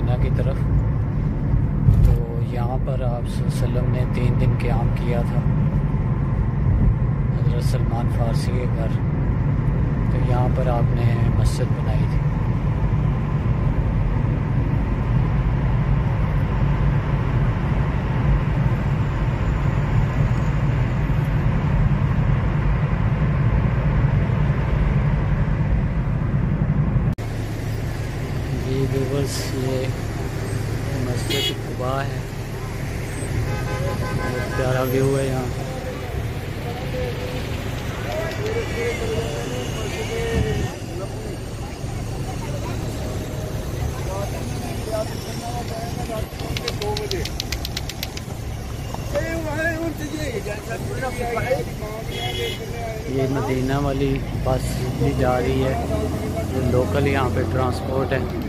Medina की तरफ। तो यहाँ पर आप वसल्लम ने 3 दिन क़याम किया था हज़रत सलमान फ़ारसी के घर। तो यहाँ पर आपने मस्जिद बनाई थी। बस ये मस्जिद कुबा है, बहुत प्यारा व्यू है यहाँ। ये मदीना वाली बस भी जा रही है, जो लोकल यहाँ पे ट्रांसपोर्ट है।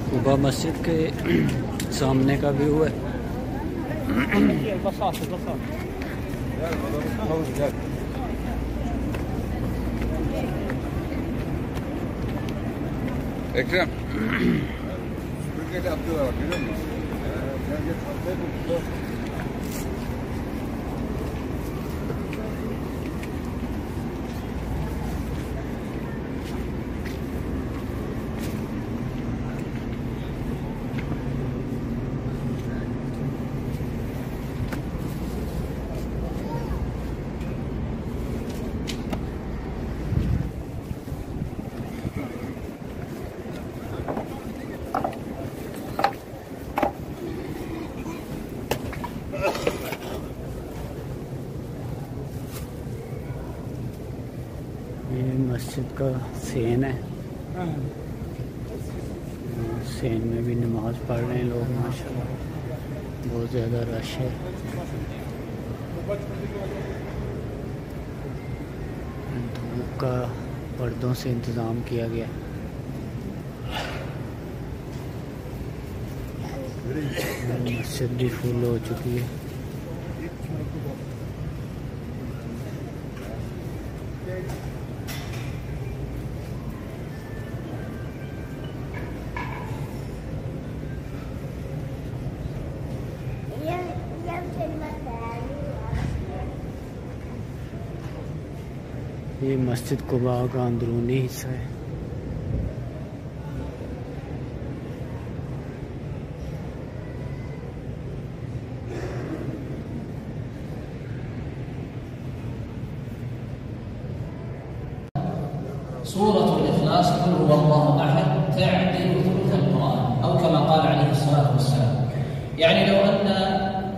कुबा मस्जिद के सामने का व्यू है। ये मस्जिद का सेन है। सेन में भी नमाज़ पढ़ रहे हैं लोग माशाल्लाह, बहुत ज़्यादा रश है। धूप का पर्दों से इंतज़ाम किया गया। मस्जिद भी फुल हो चुकी है। ये मस्जिद कुबा का अंदरूनी हिस्सा है। सूरतुल इखलास कुल हुवल्लाहु अहद तअदिलु थुलुथ अल-कुरान अव कमा क़ाल अलैहि सलातु वस्सलाम। यानी लो अन्न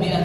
100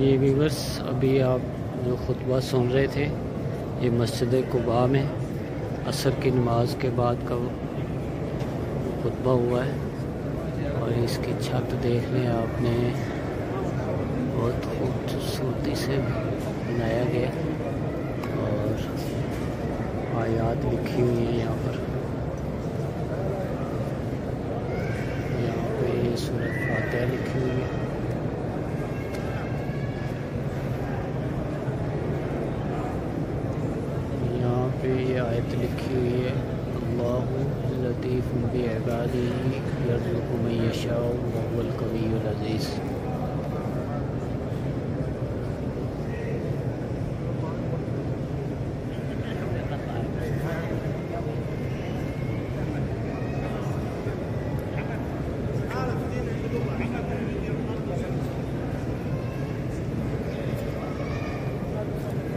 ये भी बस अभी आप जो खुतबा सुन रहे थे ये मस्जिद कुबा में असर की नमाज के बाद का खुतबा हुआ है। और इसकी छत देख लें आपने, बहुत खूबसूरती से बनाया गया और आयात लिखी हुई है यहाँ पर। यहाँ पे सूरह फातिहा लिखी हुई है। यहाँ पे ये आयत लिखी हुई है, अल्लाहु लतीफ़ुन बिइबादिही यर्ज़ुक़ु मन यशाअ व हुवल क़वियुल अज़ीज़।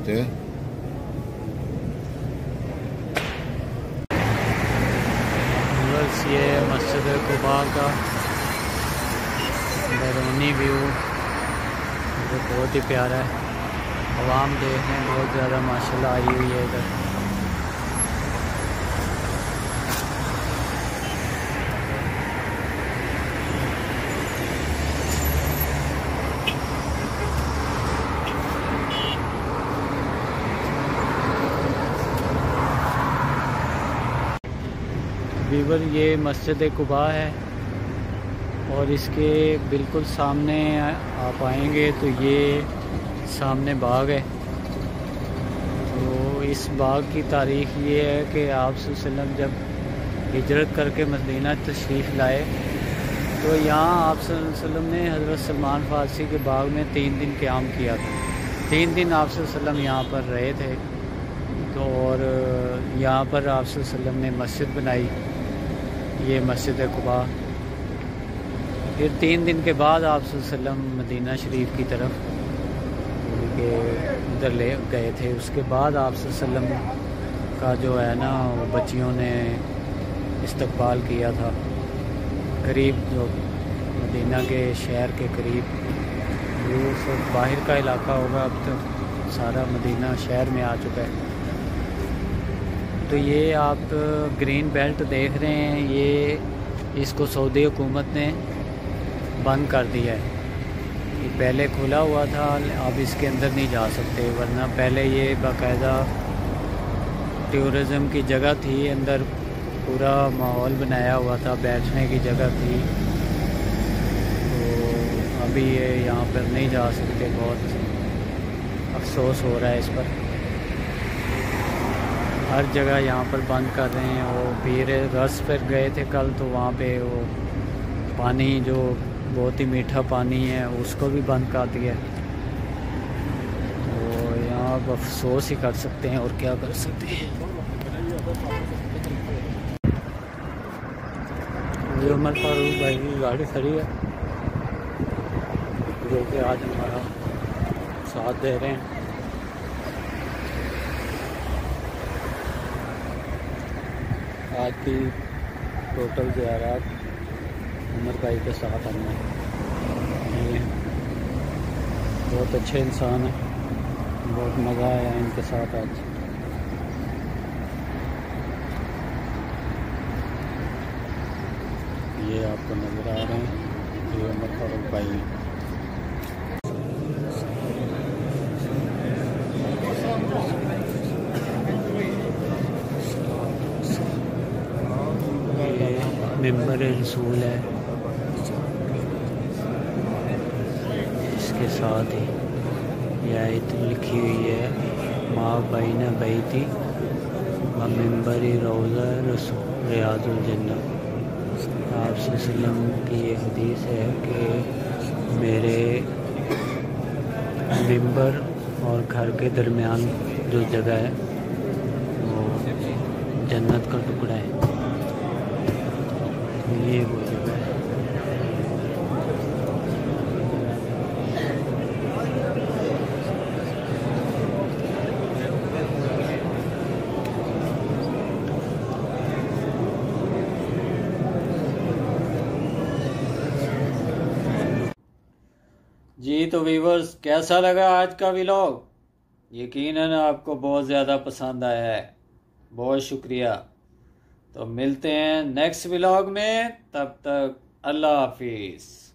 Okay. बस ये मस्जिद कुबा का बैरूनी व्यू जो बहुत ही प्यारा है। आवाम देखने बहुत ज़्यादा माशाल्लाह आई हुई है इधर। बीबर ये मस्जिद कुबा है और इसके बिल्कुल सामने आप आएंगे तो ये सामने बाग है। तो इस बाग की तारीख़ ये है कि आप सल्लल्लाहु अलैहि वसल्लम जब हिजरत करके मदीना तशरीफ़ लाए तो यहाँ आप सल्लल्लाहु अलैहि वसल्लम ने हज़रत सलमान फ़ारसी के बाग में 3 दिन क़याम किया था। 3 दिन आप सल्लल्लाहु अलैहि वसल्लम यहाँ पर रहे थे। तो और यहाँ पर आप सल्लल्लाहु अलैहि वसल्लम ने मस्जिद बनाई, ये मस्जिद कुबा। फिर 3 दिन के बाद आप सल्लल्लाहु अलैहि वसल्लम मदीना शरीफ की तरफ उधर ले गए थे। उसके बाद आप सल्लल्लाहु अलैहि वसल्लम का जो है ना वो बच्चियों ने इस्तकबाल किया था। करीब जो मदीना के शहर के करीब, ये सब बाहर का इलाका होगा, अब तो सारा मदीना शहर में आ चुका है। तो ये आप ग्रीन बेल्ट देख रहे हैं, ये इसको सऊदी हुकूमत ने बंद कर दिया है। ये पहले खुला हुआ था, अब इसके अंदर नहीं जा सकते, वरना पहले ये बाकायदा टूरिज़म की जगह थी, अंदर पूरा माहौल बनाया हुआ था, बैठने की जगह थी। तो अभी ये यहाँ पर नहीं जा सकते, बहुत अफसोस हो रहा है इस पर। हर जगह यहाँ पर बंद कर रहे हैं। वो पीर रस पर गए थे कल, तो वहाँ पे वो पानी जो बहुत ही मीठा पानी है उसको भी बंद कर दिया। तो यहाँ अब अफसोस ही कर सकते हैं, और क्या कर सकते हैं। ये उमर फारूक भाई की गाड़ी खड़ी है जो कि आज हमारा साथ दे रहे हैं। आज की टोटल ज़ियारत उमर भाई के साथ हमने। ये बहुत अच्छे इंसान हैं, बहुत मज़ा आया इनके साथ आज। ये आपको नज़र आ रहे हैं, ये उमर फारूक भाई हैं। मेंबर रसूल है, इसके साथ ही ये आयत लिखी हुई है, माँ बैन बैती व मेंबरी रोज़ा रसूल रियाजुल जन्नत। आप सल्लल्लाहु अलैहि वसल्लम की ये हदीस है कि मेरे मेंबर और घर के दरमियान जो जगह है वो जन्नत का टुकड़ा है। ये वो जगह है। जी तो व्यूवर्स, कैसा लगा आज का व्लॉग? यकीनन आपको बहुत ज़्यादा पसंद आया है, बहुत शुक्रिया। तो मिलते हैं नेक्स्ट व्लॉग में, तब तक अल्लाह हाफिज़।